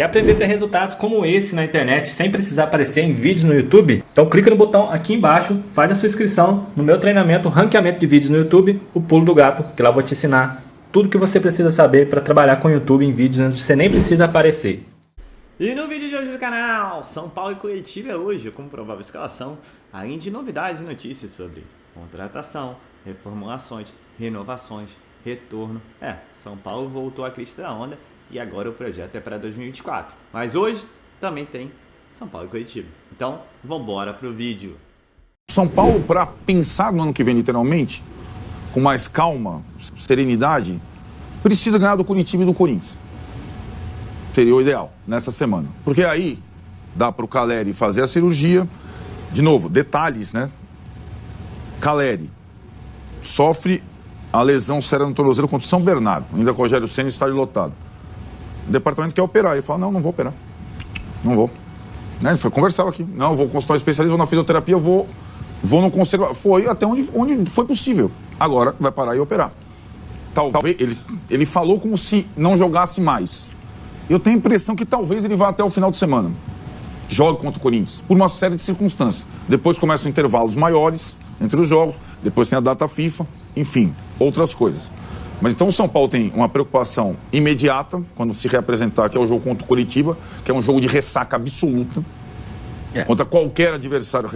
Quer aprender a ter resultados como esse na internet sem precisar aparecer em vídeos no YouTube? Então clica no botão aqui embaixo, faz a sua inscrição no meu treinamento Ranqueamento de Vídeos no YouTube, o Pulo do Gato, que lá eu vou te ensinar tudo que você precisa saber para trabalhar com o YouTube em vídeos onde você nem precisa aparecer. E no vídeo de hoje do canal, São Paulo e Coritiba hoje, com provável escalação, além de novidades e notícias sobre contratação, reformulações, renovações, retorno. São Paulo voltou à crista da onda e agora o projeto é para 2024. Mas hoje também tem São Paulo e Coritiba. Então, vambora pro vídeo. São Paulo, para pensar no ano que vem literalmente, com mais calma, serenidade, precisa ganhar do Coritiba e do Corinthians. Seria o ideal nessa semana. Porque aí dá para o Caleri fazer a cirurgia. De novo, detalhes, né? Caleri sofre a lesão séria no tornozelo contra o São Bernardo. Ainda com o Rogério Ceni, estádio lotado. O departamento quer operar. Ele fala, não vou operar. Não vou. Né? Ele foi conversar aqui. Não, vou consultar um especialista, vou na fisioterapia, vou no conservador. Foi até onde foi possível. Agora vai parar e operar. Talvez ele falou como se não jogasse mais. Eu tenho a impressão que talvez ele vá até o final de semana. Jogue contra o Corinthians, por uma série de circunstâncias. Depois começam intervalos maiores entre os jogos, depois tem a data FIFA, enfim, outras coisas. Mas então o São Paulo tem uma preocupação imediata, quando se reapresentar, que é o jogo contra o Coritiba, que é um jogo de ressaca absoluta, contra qualquer adversário.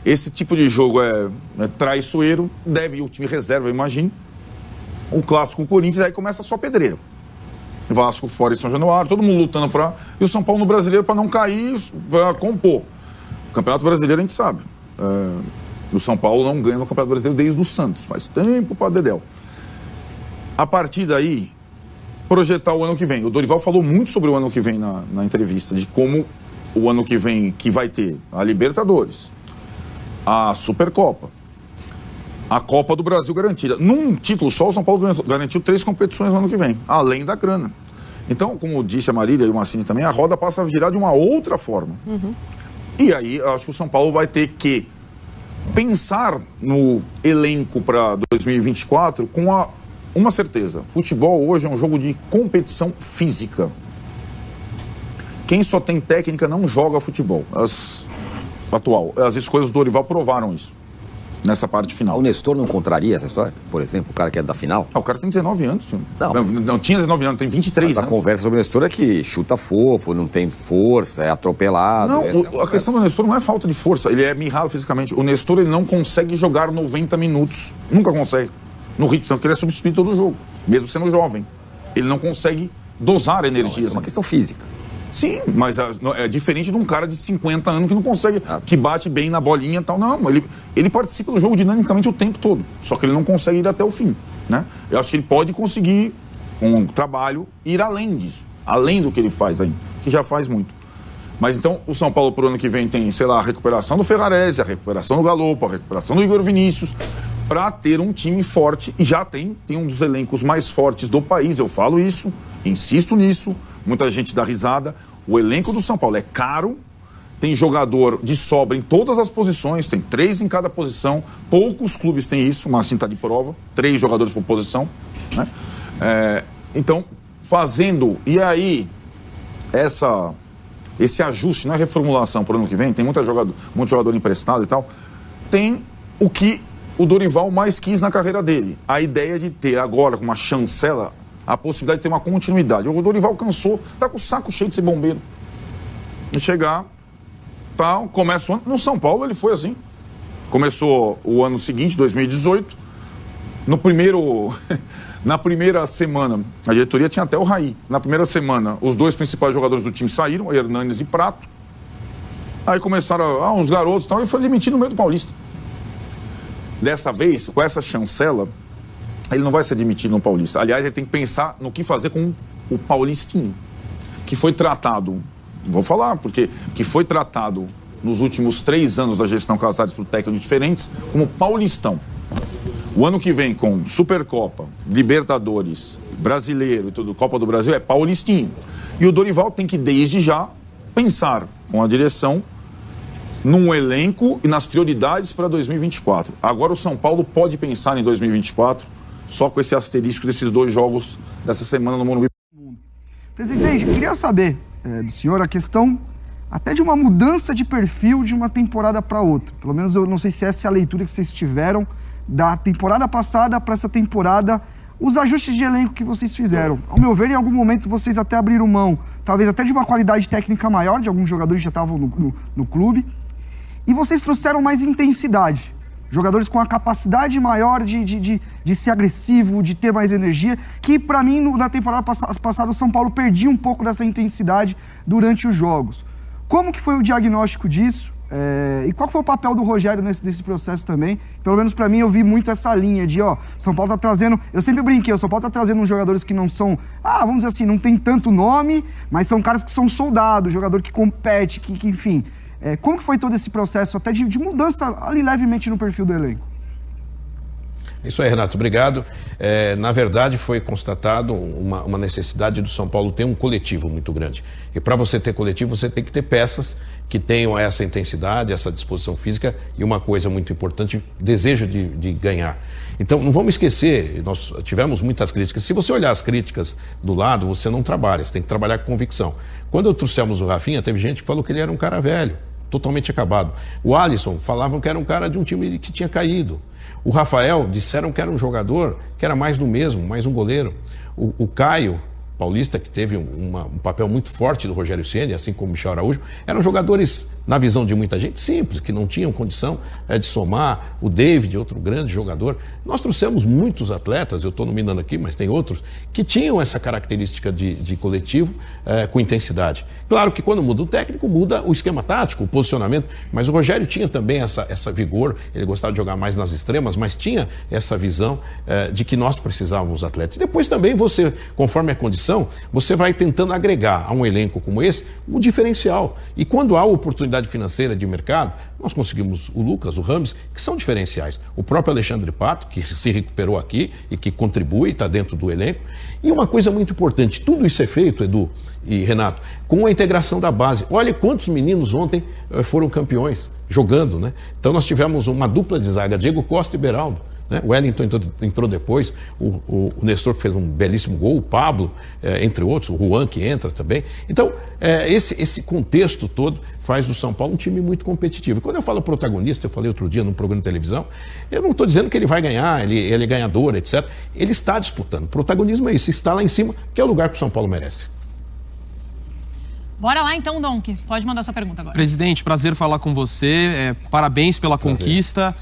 Esse tipo de jogo é traiçoeiro, deve ir o time reserva, eu imagino. O clássico com o Corinthians, aí começa só pedreiro. Vasco fora em São Januário, todo mundo lutando para... E o São Paulo no Brasileiro para não cair, para compor. O Campeonato Brasileiro a gente sabe. O São Paulo não ganha no Campeonato Brasileiro desde o Santos. Faz tempo para Dedéu. A partir daí, projetar o ano que vem. O Dorival falou muito sobre o ano que vem na entrevista, de como o ano que vem que vai ter a Libertadores, a Supercopa, a Copa do Brasil garantida. Num título só, o São Paulo garantiu 3 competições no ano que vem, além da grana. Então, como disse a Marília e o Massini também, a roda passa a girar de uma outra forma. E aí, eu acho que o São Paulo vai ter que pensar no elenco para 2024 com uma certeza. Futebol hoje é um jogo de competição física. Quem só tem técnica não joga futebol. Atual. As escolhas do Dorival provaram isso. Nessa parte final. O Nestor não contraria essa história? Por exemplo, o cara que é da final? O cara tem 19 anos. Não tinha 19 anos, tem 23 anos. A conversa sobre o Nestor é que chuta fofo, não tem força, é atropelado. Não, a questão do Nestor não é falta de força, ele é mirrado fisicamente. O Nestor, ele não consegue jogar 90 minutos. Nunca consegue. No ritmo, porque ele é substituído todo jogo. Mesmo sendo jovem. Ele não consegue dosar energias. É uma questão física. Sim, mas é diferente de um cara de 50 anos que não consegue, que bate bem na bolinha e tal. Não, ele participa do jogo dinamicamente o tempo todo. Só que ele não consegue ir até o fim, né? Eu acho que ele pode conseguir, com um trabalho, ir além disso. Além do que ele faz aí, que já faz muito. Mas então, o São Paulo pro ano que vem tem, sei lá, a recuperação do Ferrarese, a recuperação do Galopo, a recuperação do Igor Vinícius, para ter um time forte. E já tem um dos elencos mais fortes do país. Eu falo isso, insisto nisso. Muita gente dá risada. O elenco do São Paulo é caro, tem jogador de sobra em todas as posições, tem 3 em cada posição. Poucos clubes têm isso, o Marcinho está de prova, 3 jogadores por posição, né? Então, fazendo, e aí, esse ajuste, não é reformulação para o ano que vem, tem muito jogador emprestado e tal, tem o que o Dorival mais quis na carreira dele, a ideia de ter agora, com uma chancela, a possibilidade de ter uma continuidade. O Dorival cansou, tá com o saco cheio de ser bombeiro. E chegar, tal, começa o ano. No São Paulo ele foi assim. Começou o ano seguinte, 2018. Na primeira semana, a diretoria tinha até o Raí. Na primeira semana, os 2 principais jogadores do time saíram, Hernanes e Prato. Aí começaram, uns garotos e tal, e foi demitido no meio do Paulista. Dessa vez, com essa chancela, ele não vai ser demitido no Paulista. Aliás, ele tem que pensar no que fazer com o Paulistinho, que foi tratado, vou falar, porque que foi tratado nos últimos 3 anos da gestão Casares por técnicos diferentes, como Paulistão. O ano que vem, com Supercopa, Libertadores, Brasileiro e tudo, Copa do Brasil, é Paulistinho. E o Dorival tem que, desde já, pensar com a direção num elenco e nas prioridades para 2024. Agora o São Paulo pode pensar em 2024 só com esse asterisco desses 2 jogos dessa semana no Morumbi. Presidente, queria saber, do senhor a questão até de uma mudança de perfil de uma temporada para outra. Pelo menos eu não sei se essa é a leitura que vocês tiveram da temporada passada para essa temporada, os ajustes de elenco que vocês fizeram. Ao meu ver, em algum momento vocês até abriram mão, talvez até de uma qualidade técnica maior, de alguns jogadores que já estavam no clube, e vocês trouxeram mais intensidade. Jogadores com a capacidade maior de ser agressivo, de ter mais energia, que para mim na temporada passada o São Paulo perdia um pouco dessa intensidade durante os jogos. Como que foi o diagnóstico disso? E qual foi o papel do Rogério nesse processo também? Pelo menos para mim eu vi muito essa linha de, São Paulo tá trazendo, eu sempre brinquei, o São Paulo tá trazendo uns jogadores que não são, vamos dizer assim, não tem tanto nome, mas são caras que são soldados, jogador que compete, que enfim. Como que foi todo esse processo até de mudança ali levemente no perfil do elenco? Isso aí, Renato, obrigado. Na verdade, foi constatado uma necessidade do São Paulo ter um coletivo muito grande. E para você ter coletivo, você tem que ter peças que tenham essa intensidade, essa disposição física e uma coisa muito importante, desejo de ganhar. Então, não vamos esquecer, nós tivemos muitas críticas. Se você olhar as críticas do lado, você não trabalha, você tem que trabalhar com convicção. Quando trouxemos o Rafinha, teve gente que falou que ele era um cara velho, totalmente acabado. O Alisson, falavam que era um cara de um time que tinha caído. O Rafael, disseram que era um jogador que era mais do mesmo, mais um goleiro. O Caio Paulista, que teve um papel muito forte do Rogério Ceni, assim como o Michel Araújo, eram jogadores, na visão de muita gente, simples, que não tinham condição de somar. O David, outro grande jogador. Nós trouxemos muitos atletas, eu estou nominando aqui, mas tem outros, que tinham essa característica de coletivo com intensidade. Claro que quando muda o técnico, muda o esquema tático, o posicionamento, mas o Rogério tinha também essa vigor, ele gostava de jogar mais nas extremas, mas tinha essa visão de que nós precisávamos atletas. E depois também você, conforme a condição, você vai tentando agregar a um elenco como esse um diferencial. E quando há oportunidade financeira de mercado, nós conseguimos o Lucas, o Rames, que são diferenciais. O próprio Alexandre Pato, que se recuperou aqui e que contribui, está dentro do elenco. E uma coisa muito importante, tudo isso é feito, Edu e Renato, com a integração da base. Olha quantos meninos ontem foram campeões jogando, né? Então nós tivemos uma dupla de zaga, Diego Costa e Beraldo. O Wellington entrou depois, o Nestor que fez um belíssimo gol, o Pablo, entre outros, o Juan que entra também. Então, esse contexto todo faz do São Paulo um time muito competitivo. E quando eu falo protagonista, eu falei outro dia num programa de televisão, eu não estou dizendo que ele vai ganhar, ele é ganhador, etc. Ele está disputando. Protagonismo é isso, está lá em cima, que é o lugar que o São Paulo merece. Bora lá então, Donk. Pode mandar sua pergunta agora. Presidente, prazer falar com você. Parabéns pela conquista.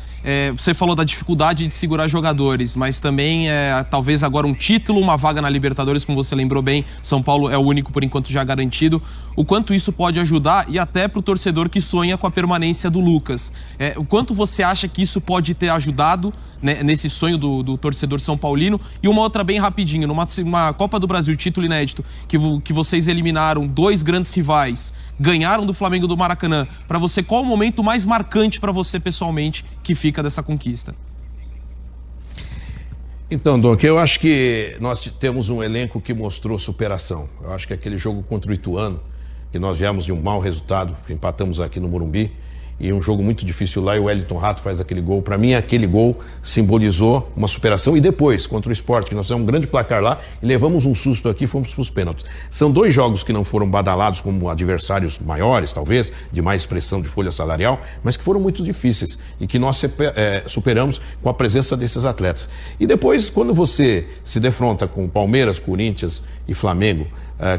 Você falou da dificuldade de segurar jogadores, mas também talvez agora um título, uma vaga na Libertadores, como você lembrou bem, São Paulo é o único por enquanto já garantido. O quanto isso pode ajudar e até para o torcedor que sonha com a permanência do Lucas. O quanto você acha que isso pode ter ajudado, né, nesse sonho do torcedor são paulino? E uma outra bem rapidinho, numa Copa do Brasil, título inédito, que vocês eliminaram dois grandes rivais, ganharam do Flamengo do Maracanã. Para você, qual o momento mais marcante para você pessoalmente que fica dessa conquista? Então, Donk, eu acho que nós temos um elenco que mostrou superação. Eu acho que aquele jogo contra o Ituano, que nós viemos de um mau resultado, empatamos aqui no Morumbi, e um jogo muito difícil lá, e o Wellington Rato faz aquele gol. Para mim, aquele gol simbolizou uma superação. E depois, contra o Sport, que nós fizemos um grande placar lá, e levamos um susto aqui e fomos para os pênaltis. São dois jogos que não foram badalados como adversários maiores, talvez, de mais expressão de folha salarial, mas que foram muito difíceis e que nós superamos com a presença desses atletas. E depois, quando você se defronta com Palmeiras, Corinthians e Flamengo,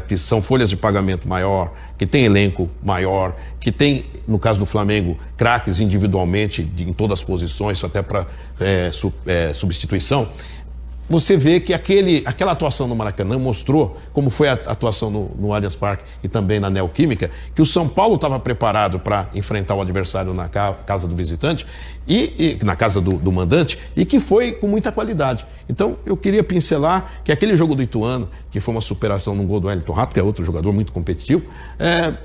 que são folhas de pagamento maior, que tem elenco maior, que tem, no caso do Flamengo, craques individualmente em todas as posições, até para substituição, você vê que aquela atuação no Maracanã mostrou, como foi a atuação no Allianz Parque e também na Neoquímica, que o São Paulo estava preparado para enfrentar o adversário na casa do visitante e na casa do mandante, e que foi com muita qualidade. Então, eu queria pincelar que aquele jogo do Ituano, que foi uma superação no gol do Wellington Rato, que é outro jogador muito competitivo,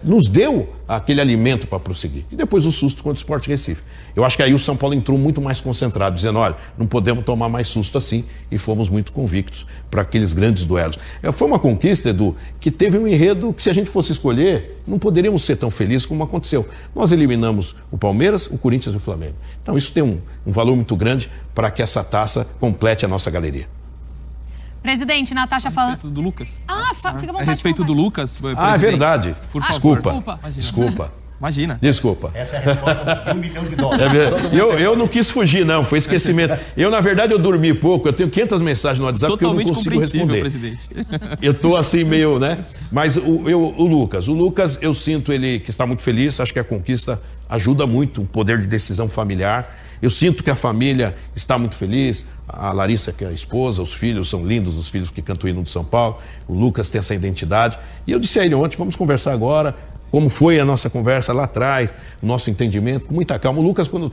nos deu aquele alimento para prosseguir. E depois o susto contra o Sport Recife. Eu acho que aí o São Paulo entrou muito mais concentrado, dizendo, olha, não podemos tomar mais susto assim, e fomos muito convictos para aqueles grandes duelos. Foi uma conquista, Edu, que teve um enredo que, se a gente fosse escolher, não poderíamos ser tão felizes como aconteceu. Nós eliminamos o Palmeiras, o Corinthians e o Flamengo. Então isso tem um valor muito grande para que essa taça complete a nossa galeria. Presidente, Natasha A falando... respeito do Lucas. Fica à vontade. A respeito do Lucas, Ah, presidente. é verdade. Por favor. Desculpa. Desculpa. Imagina. Desculpa. Essa é a resposta de $1 milhão. Eu não quis fugir, não. Foi esquecimento. Na verdade, eu dormi pouco. Eu tenho 500 mensagens no WhatsApp que eu não Totalmente consigo compreensível, responder. presidente. Eu tô assim meio, né? Mas o Lucas, eu sinto ele que está muito feliz. Acho que a conquista ajuda muito o poder de decisão familiar. Eu sinto que a família está muito feliz. A Larissa, que é a esposa, os filhos são lindos, os filhos que cantam o hino de São Paulo. O Lucas tem essa identidade. E eu disse a ele ontem, vamos conversar agora. Como foi a nossa conversa lá atrás, o nosso entendimento, com muita calma. O Lucas, quando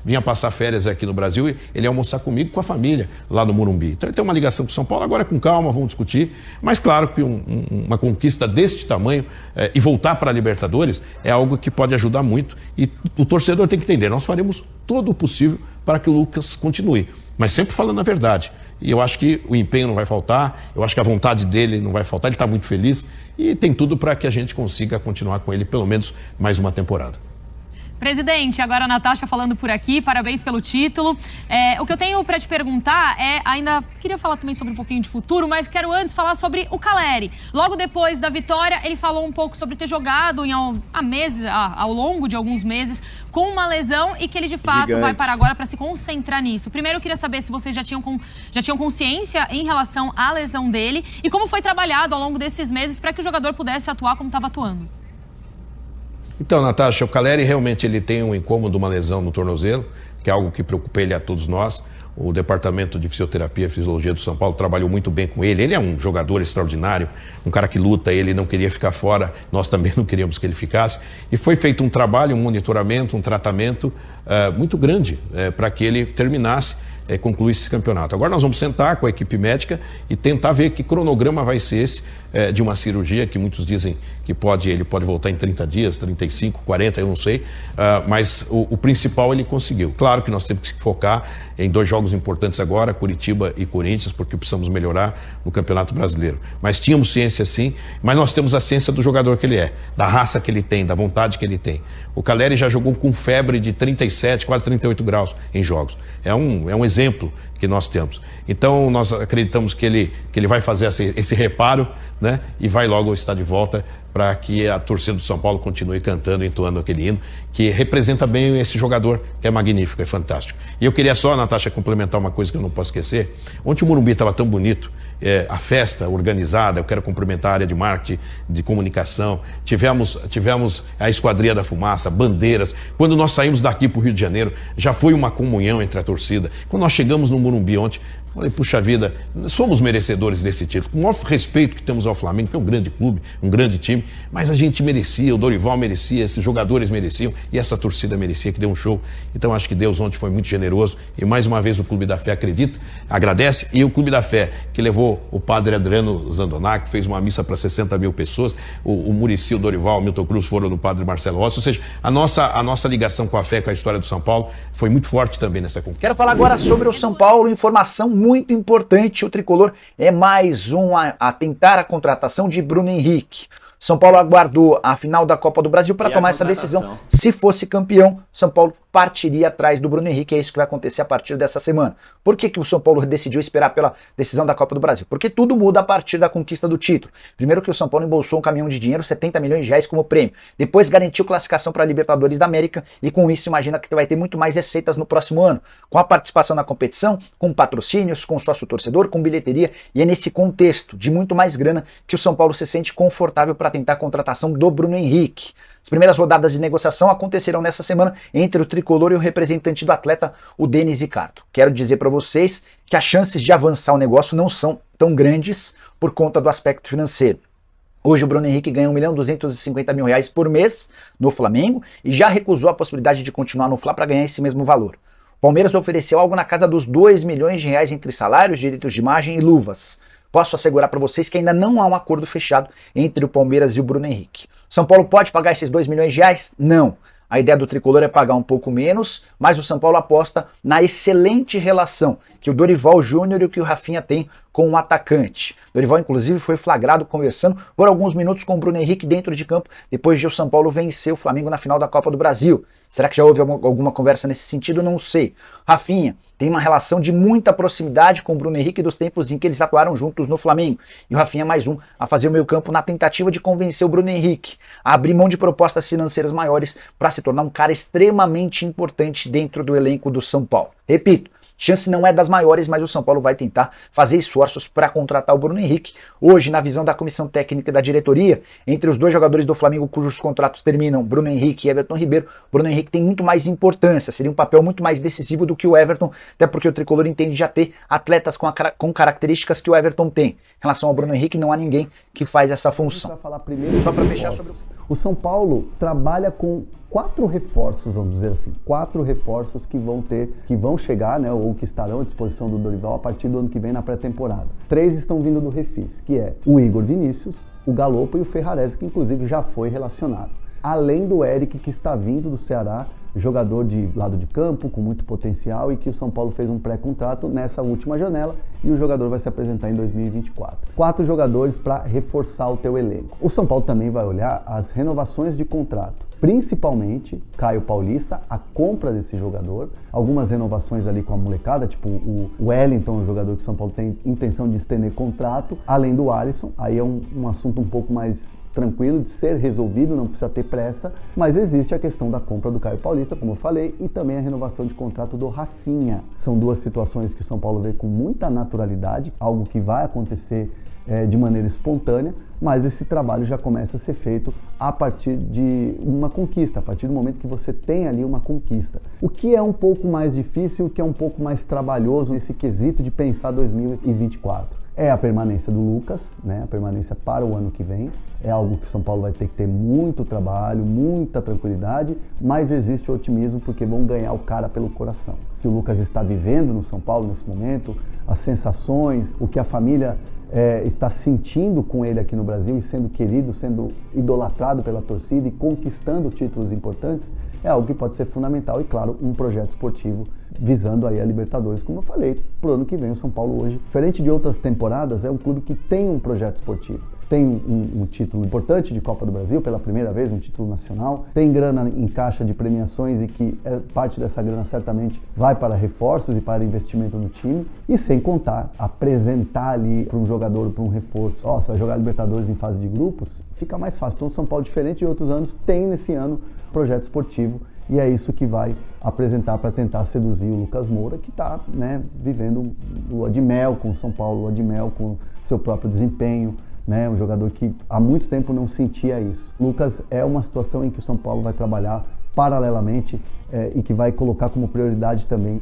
vinha passar férias aqui no Brasil, ele ia almoçar comigo, com a família, lá no Morumbi. Então ele tem uma ligação com São Paulo, agora com calma, vamos discutir. Mas claro que uma conquista deste tamanho e voltar para a Libertadores é algo que pode ajudar muito. E o torcedor tem que entender, nós faremos todo o possível para que o Lucas continue. Mas sempre falando a verdade. E eu acho que o empenho não vai faltar, eu acho que a vontade dele não vai faltar, ele está muito feliz e tem tudo para que a gente consiga continuar com ele pelo menos mais uma temporada. Presidente, agora a Natasha falando por aqui, parabéns pelo título. O que eu tenho para te perguntar ainda queria falar também sobre um pouquinho de futuro, mas quero antes falar sobre o Calleri. Logo depois da vitória, ele falou um pouco sobre ter jogado ao longo de alguns meses com uma lesão e que ele de fato vai para agora para se concentrar nisso. Primeiro eu queria saber se vocês já tinham consciência em relação à lesão dele e como foi trabalhado ao longo desses meses para que o jogador pudesse atuar como estava atuando. Então, Natasha, o Calleri realmente ele tem um incômodo, uma lesão no tornozelo, que é algo que preocupa ele a todos nós. O Departamento de Fisioterapia e Fisiologia do São Paulo trabalhou muito bem com ele. Ele é um jogador extraordinário, um cara que luta, ele não queria ficar fora, nós também não queríamos que ele ficasse. E foi feito um trabalho, um monitoramento, um tratamento muito grande para que ele terminasse, concluísse esse campeonato. Agora nós vamos sentar com a equipe médica e tentar ver que cronograma vai ser esse de uma cirurgia que muitos dizem que ele pode voltar em 30 dias, 35, 40, eu não sei, mas o principal ele conseguiu. Claro que nós temos que focar em 2 jogos importantes agora, Curitiba e Corinthians, porque precisamos melhorar no Campeonato Brasileiro. Mas tínhamos ciência sim, mas nós temos a ciência do jogador que ele é, da raça que ele tem, da vontade que ele tem. O Calleri já jogou com febre de 37, quase 38 graus em jogos. É um exemplo que nós temos. Então nós acreditamos que ele vai fazer esse reparo, né? E vai logo estar de volta para que a torcida do São Paulo continue cantando, entoando aquele hino que representa bem esse jogador que é magnífico, é fantástico. E eu queria só, Natasha, complementar uma coisa que eu não posso esquecer. Ontem o Morumbi estava tão bonito, a festa organizada, eu quero cumprimentar a área de marketing, de comunicação, tivemos a Esquadrilha da Fumaça, bandeiras. Quando nós saímos daqui para o Rio de Janeiro, já foi uma comunhão entre a torcida. Quando nós chegamos no Morumbi ontem, falei, puxa vida, somos merecedores desse título. Com o maior respeito que temos ao Flamengo, que é um grande clube, um grande time, mas a gente merecia, o Dorival merecia, esses jogadores mereciam e essa torcida merecia, que deu um show. Então acho que Deus ontem foi muito generoso e mais uma vez o Clube da Fé acredita, agradece, e o Clube da Fé que levou o padre Adriano Zandonac, fez uma missa para 60 mil pessoas, o Muricy, o Dorival, o Milton Cruz foram no padre Marcelo Rossi, ou seja, a nossa ligação com a fé, com a história do São Paulo foi muito forte também nessa conquista. Quero falar agora sobre o São Paulo, informação muito importante, o Tricolor é mais um a tentar a contratação de Bruno Henrique. São Paulo aguardou a final da Copa do Brasil para tomar essa decisão. Se fosse campeão, São Paulo partiria atrás do Bruno Henrique, é isso que vai acontecer a partir dessa semana. Por que o São Paulo decidiu esperar pela decisão da Copa do Brasil? Porque tudo muda a partir da conquista do título. Primeiro que o São Paulo embolsou um caminhão de dinheiro, 70 milhões de reais como prêmio. Depois garantiu classificação para a Libertadores da América e com isso imagina que vai ter muito mais receitas no próximo ano. Com a participação na competição, com patrocínios, com sócio torcedor, com bilheteria, e é nesse contexto de muito mais grana que o São Paulo se sente confortável para tentar a contratação do Bruno Henrique. As primeiras rodadas de negociação acontecerão nessa semana entre o Tricolor e o representante do atleta, o Denis Ricardo. Quero dizer para vocês que as chances de avançar o negócio não são tão grandes por conta do aspecto financeiro. Hoje o Bruno Henrique ganha R$1.250.000 por mês no Flamengo e já recusou a possibilidade de continuar no Fla para ganhar esse mesmo valor. O Palmeiras ofereceu algo na casa dos R$2 milhões entre salários, direitos de imagem e luvas. Posso assegurar para vocês que ainda não há um acordo fechado entre o Palmeiras e o Bruno Henrique. São Paulo pode pagar esses R$2 milhões? Não. A ideia do Tricolor é pagar um pouco menos, mas o São Paulo aposta na excelente relação que o Dorival Júnior e que o Rafinha têm com o atacante. Dorival, inclusive, foi flagrado conversando por alguns minutos com o Bruno Henrique dentro de campo, depois de o São Paulo vencer o Flamengo na final da Copa do Brasil. Será que já houve alguma conversa nesse sentido? Não sei. Rafinha tem uma relação de muita proximidade com o Bruno Henrique dos tempos em que eles atuaram juntos no Flamengo. E o Rafinha é mais um a fazer o meio campo na tentativa de convencer o Bruno Henrique a abrir mão de propostas financeiras maiores para se tornar um cara extremamente importante dentro do elenco do São Paulo. Repito, chance não é das maiores, mas o São Paulo vai tentar fazer esforços para contratar o Bruno Henrique. Hoje, na visão da comissão técnica da diretoria, entre os dois jogadores do Flamengo cujos contratos terminam, Bruno Henrique e Everton Ribeiro, Bruno Henrique tem muito mais importância, seria um papel muito mais decisivo do que o Everton, até porque o tricolor entende já ter atletas com características que o Everton tem. Em relação ao Bruno Henrique, não há ninguém que faz essa função. Para falar primeiro, só para fechar sobre o São Paulo trabalha com 4 reforços, vamos dizer assim, 4 reforços que vão chegar, né, ou que estarão à disposição do Dorival a partir do ano que vem na pré-temporada. 3 estão vindo do Refis, que é o Igor Vinícius, o Galopo e o Ferrarese, que inclusive já foi relacionado. Além do Eric, que está vindo do Ceará, jogador de lado de campo, com muito potencial e que o São Paulo fez um pré-contrato nessa última janela e o jogador vai se apresentar em 2024. 4 jogadores para reforçar o teu elenco. O São Paulo também vai olhar as renovações de contrato, principalmente Caio Paulista, a compra desse jogador, algumas renovações ali com a molecada, tipo o Wellington, um jogador que o São Paulo tem intenção de estender contrato, além do Alisson, aí é um assunto um pouco mais tranquilo de ser resolvido, não precisa ter pressa, mas existe a questão da compra do Caio Paulista, como eu falei, e também a renovação de contrato do Rafinha. São 2 situações que o São Paulo vê com muita naturalidade, algo que vai acontecer de maneira espontânea, mas esse trabalho já começa a ser feito a partir de uma conquista, a partir do momento que você tem ali uma conquista. O que é um pouco mais difícil, o que é um pouco mais trabalhoso nesse quesito de pensar 2024? É a permanência do Lucas, né? A permanência para o ano que vem. É algo que o São Paulo vai ter que ter muito trabalho, muita tranquilidade, mas existe o otimismo porque vão ganhar o cara pelo coração. O que o Lucas está vivendo no São Paulo nesse momento, as sensações, o que a família está sentindo com ele aqui no Brasil e sendo querido, sendo idolatrado pela torcida e conquistando títulos importantes, é algo que pode ser fundamental e, claro, um projeto esportivo visando aí a Libertadores, como eu falei, pro ano que vem o São Paulo hoje, diferente de outras temporadas, é um clube que tem um projeto esportivo. Tem um título importante de Copa do Brasil, pela primeira vez, um título nacional. Tem grana em caixa de premiações e que parte dessa grana certamente vai para reforços e para investimento no time. E sem contar, apresentar ali para um jogador, para um reforço, você vai jogar Libertadores em fase de grupos, fica mais fácil. Então o São Paulo, diferente de outros anos, tem nesse ano projeto esportivo. E é isso que vai apresentar para tentar seduzir o Lucas Moura, que está vivendo lua de mel com o São Paulo, lua de mel com seu próprio desempenho. Um jogador que há muito tempo não sentia isso. Lucas é uma situação em que o São Paulo vai trabalhar paralelamente e que vai colocar como prioridade também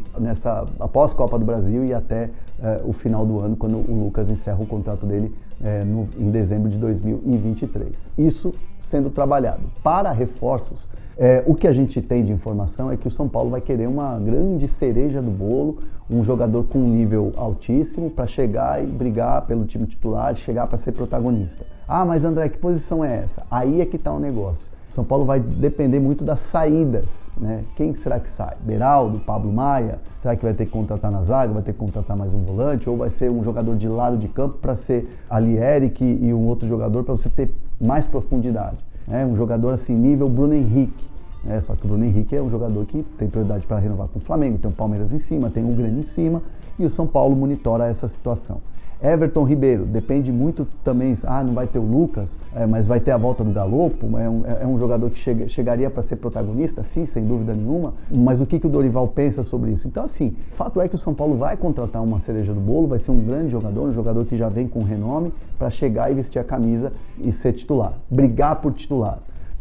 após Copa do Brasil e até o final do ano, quando o Lucas encerra o contrato dele em dezembro de 2023. Isso sendo trabalhado. Para reforços, o que a gente tem de informação é que o São Paulo vai querer uma grande cereja do bolo, um jogador com um nível altíssimo para chegar e brigar pelo time titular, chegar para ser protagonista. Ah, mas André, que posição é essa? Aí é que está o negócio. O São Paulo vai depender muito das saídas, Quem será que sai? Beraldo, Pablo Maia? Será que vai ter que contratar na zaga, vai ter que contratar mais um volante? Ou vai ser um jogador de lado de campo para ser ali Eric e um outro jogador para você ter mais profundidade? Um jogador assim, nível Bruno Henrique. Só que o Bruno Henrique é um jogador que tem prioridade para renovar com o Flamengo, tem o Palmeiras em cima, tem o Grêmio em cima e o São Paulo monitora essa situação. Everton Ribeiro, depende muito também, não vai ter o Lucas, mas vai ter a volta do Galopo, é um jogador que chegaria para ser protagonista, sim, sem dúvida nenhuma, mas o que o Dorival pensa sobre isso? Então, assim, o fato é que o São Paulo vai contratar uma cereja do bolo, vai ser um grande jogador, um jogador que já vem com renome para chegar e vestir a camisa e ser titular, brigar por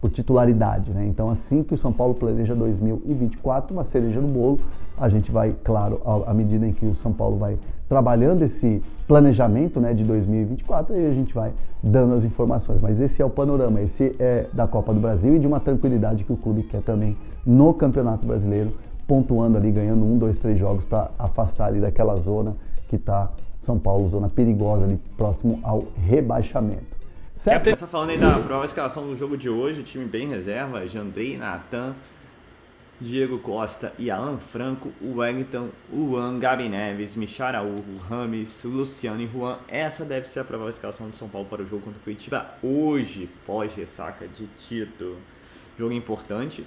titularidade, Então, assim que o São Paulo planeja 2024, uma cereja no bolo, a gente vai, claro, à medida em que o São Paulo vai trabalhando esse planejamento, de 2024, aí a gente vai dando as informações. Mas esse é o panorama, esse é da Copa do Brasil e de uma tranquilidade que o clube quer também no Campeonato Brasileiro, pontuando ali, ganhando 1, 2, 3 jogos para afastar ali daquela zona que está São Paulo, zona perigosa ali, próximo ao rebaixamento. Você falando aí da prova escalação do jogo de hoje, time bem reserva, Jandrei, Natan, Diego Costa e Alan Franco, Wellington, Luan, Gabi Neves, Michel Araújo, Rames, Luciano e Juan. Essa deve ser a provável escalação do São Paulo para o jogo contra o Curitiba hoje, pós-ressaca de título. Jogo importante,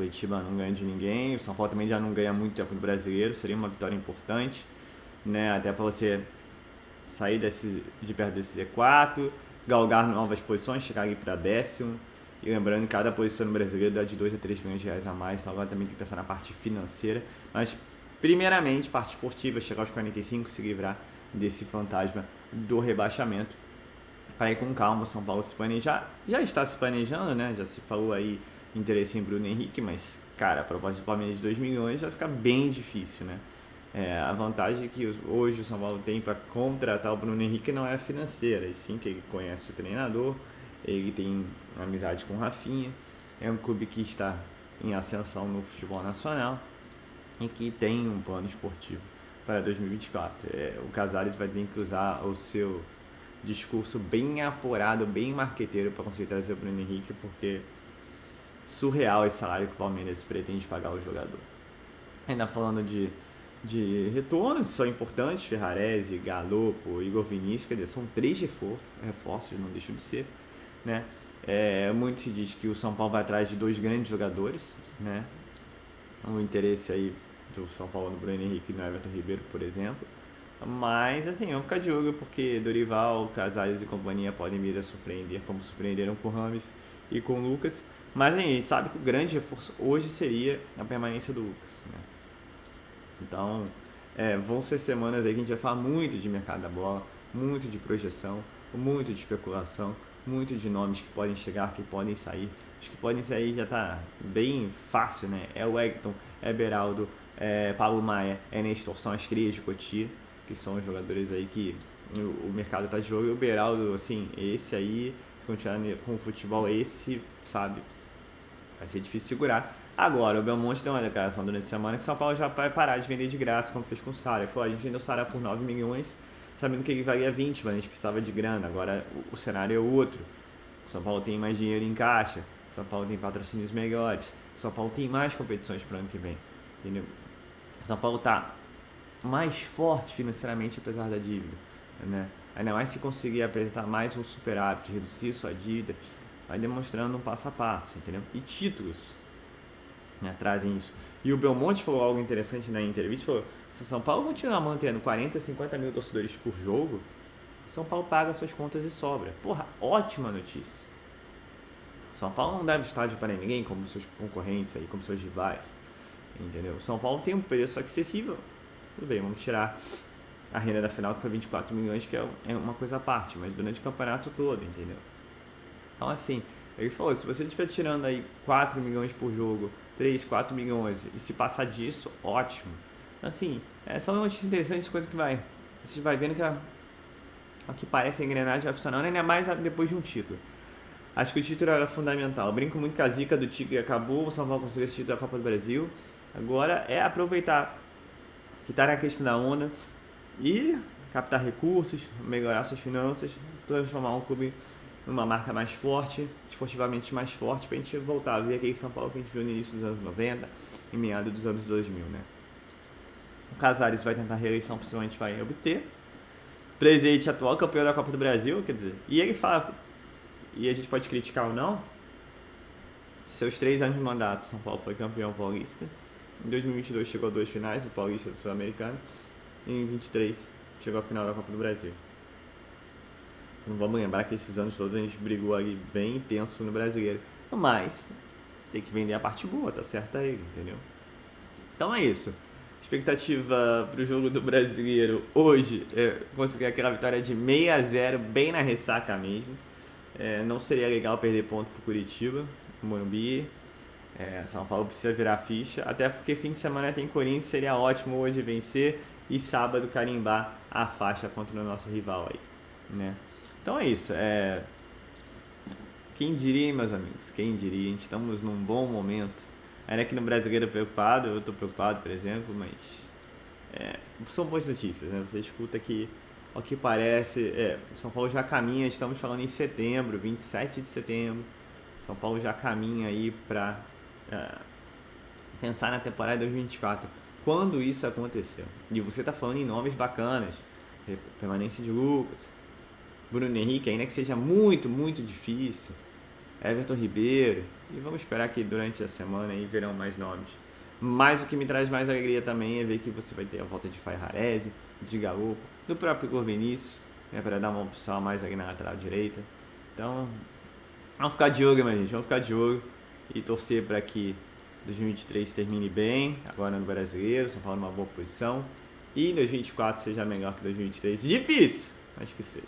Curitiba não ganha de ninguém, o São Paulo também já não ganha muito tempo no Brasileiro, seria uma vitória importante, né? Até para você sair de perto desse Z4, galgar novas posições, chegar ali para 10º. E lembrando que cada posição no Brasileiro dá de 2 a 3 milhões de reais a mais, então agora também tem que pensar na parte financeira. Mas, primeiramente, parte esportiva, chegar aos 45, se livrar desse fantasma do rebaixamento. Para ir com calma, o São Paulo se planejar. Já está se planejando, né? Já se falou aí interesse em Bruno Henrique, mas, cara, a proposta do Palmeiras de 2 milhões vai ficar bem difícil, né? A vantagem que hoje o São Paulo tem para contratar o Bruno Henrique não é financeira, e sim que ele conhece o treinador, ele tem amizade com o Rafinha, é um clube que está em ascensão no futebol nacional e que tem um plano esportivo para 2024. O Casares vai ter que usar o seu discurso bem apurado, bem marqueteiro para conseguir trazer o Bruno Henrique, porque surreal esse salário que o Palmeiras pretende pagar ao jogador. Ainda falando de retornos, são importantes, Ferrarese, Galopo, Igor Vinícius, quer dizer, são 3 reforços, não deixam de ser, né? Muito se diz que o São Paulo vai atrás de 2 grandes jogadores, né? O interesse aí do São Paulo no Bruno Henrique e no Everton Ribeiro, por exemplo. Mas, assim, vamos ficar de olho, porque Dorival, Casares e companhia podem vir a surpreender, como surpreenderam com o Rames e com o Lucas. Mas, a gente sabe que o grande reforço hoje seria a permanência do Lucas, né? Então, vão ser semanas aí que a gente vai falar muito de mercado da bola, muito de projeção, muito de especulação, muito de nomes que podem chegar, que podem sair. Os que podem sair já tá bem fácil, né? É o Wellington, é Beraldo, é Pablo Maia, é Nestor, são as crias de Cotia, que são os jogadores aí que o mercado tá de jogo. E o Beraldo, assim, esse aí, se continuar com o futebol, esse, sabe, vai ser difícil segurar. Agora, o Belmonte deu uma declaração durante a semana que o São Paulo já vai parar de vender de graça, como fez com o Sara. Ele falou, a gente vendeu o Sara por 9 milhões, sabendo que ele valia 20, mas a gente precisava de grana. Agora o cenário é outro. O São Paulo tem mais dinheiro em caixa, o São Paulo tem patrocínios melhores, o São Paulo tem mais competições para o ano que vem, entendeu? O São Paulo está mais forte financeiramente apesar da dívida, né? Ainda mais se conseguir apresentar mais um superávit, reduzir sua dívida, vai demonstrando um passo a passo, entendeu? E títulos, né, trazem isso. E o Belmonte falou algo interessante na entrevista, falou, se o São Paulo continuar mantendo 40, 50 mil torcedores por jogo, São Paulo paga suas contas e sobra. Porra, ótima notícia. São Paulo não deve estádio para ninguém, como seus concorrentes aí, como seus rivais, entendeu? São Paulo tem um preço acessível. Tudo bem, vamos tirar a renda da final, que foi 24 milhões, que é uma coisa à parte, mas durante o campeonato todo, entendeu? Então, assim, ele falou, se você estiver tirando aí 4 milhões por jogo, 3, 4 milhões, e se passar disso, ótimo. Assim, são notícias interessantes, coisas que você vai vendo que o que parece a engrenagem vai funcionando, ainda mais depois de um título. Acho que o título era fundamental. Eu brinco muito que a zica do Tigre acabou, o São Paulo conseguiu esse título da Copa do Brasil. Agora é aproveitar que está na questão da onda e captar recursos, melhorar suas finanças, transformar um clube numa marca mais forte, esportivamente mais forte, para a gente voltar a ver aquele São Paulo que a gente viu no início dos anos 90 e meados dos anos 2000, né? O Casares vai tentar a reeleição, possivelmente vai obter. Presidente atual, campeão da Copa do Brasil, quer dizer, e ele fala, e a gente pode criticar ou não, seus 3 anos de mandato, São Paulo foi campeão paulista, em 2022 chegou a 2 finais, o paulista e o sul-americano, e em 2023 chegou à final da Copa do Brasil. Não vamos lembrar que esses anos todos a gente brigou ali bem intenso no brasileiro, mas tem que vender a parte boa, tá certo aí, entendeu? Então é isso. Expectativa para o jogo do brasileiro hoje é conseguir aquela vitória de 6-0, bem na ressaca mesmo. Não seria legal perder ponto para o Curitiba, no Morumbi. São Paulo precisa virar ficha, até porque fim de semana tem Corinthians, seria ótimo hoje vencer e sábado carimbar a faixa contra o nosso rival aí, né? Então é isso. Quem diria, meus amigos? Quem diria? A gente estamos num bom momento. Ainda que no brasileiro preocupado, eu estou preocupado, por exemplo, mas são boas notícias, né? Você escuta que, ao que parece, São Paulo já caminha, estamos falando em setembro, 27 de setembro, São Paulo já caminha aí para pensar na temporada de 2024. Quando isso aconteceu? E você está falando em nomes bacanas, permanência de Lucas, Bruno Henrique, ainda que seja muito, muito difícil, Everton Ribeiro, e vamos esperar que durante a semana aí verão mais nomes. Mas o que me traz mais alegria também é ver que você vai ter a volta de Ferrarese, de Galo, do próprio Igor Vinícius, né, para dar uma opção a mais ali na lateral direita. Então, vamos ficar de olho, minha gente, vamos ficar de olho e torcer para que 2023 termine bem, agora no Brasileiro, São Paulo numa boa posição, e 2024 seja melhor que 2023. Difícil, mas que seja,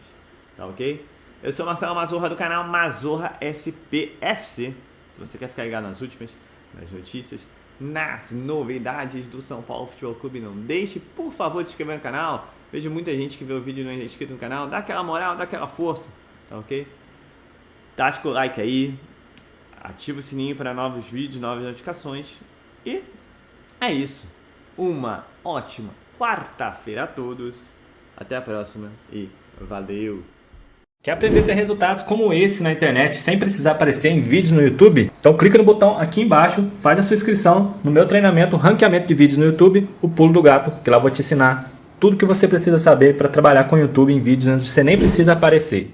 tá ok? Eu sou Marcelo Mazorra do canal Mazorra SPFC. Se você quer ficar ligado nas últimas, nas notícias, nas novidades do São Paulo Futebol Clube, não deixe, por favor, de se inscrever no canal. Vejo muita gente que vê o vídeo e não é inscrito no canal. Dá aquela moral, dá aquela força, tá ok? Tasca o like aí, ativa o sininho para novos vídeos, novas notificações. E é isso. Uma ótima quarta-feira a todos. Até a próxima e valeu! Quer aprender a ter resultados como esse na internet sem precisar aparecer em vídeos no YouTube? Então clica no botão aqui embaixo, faz a sua inscrição no meu treinamento Ranqueamento de Vídeos no YouTube, o Pulo do Gato, que lá eu vou te ensinar tudo que você precisa saber para trabalhar com o YouTube em vídeos onde você nem precisa aparecer.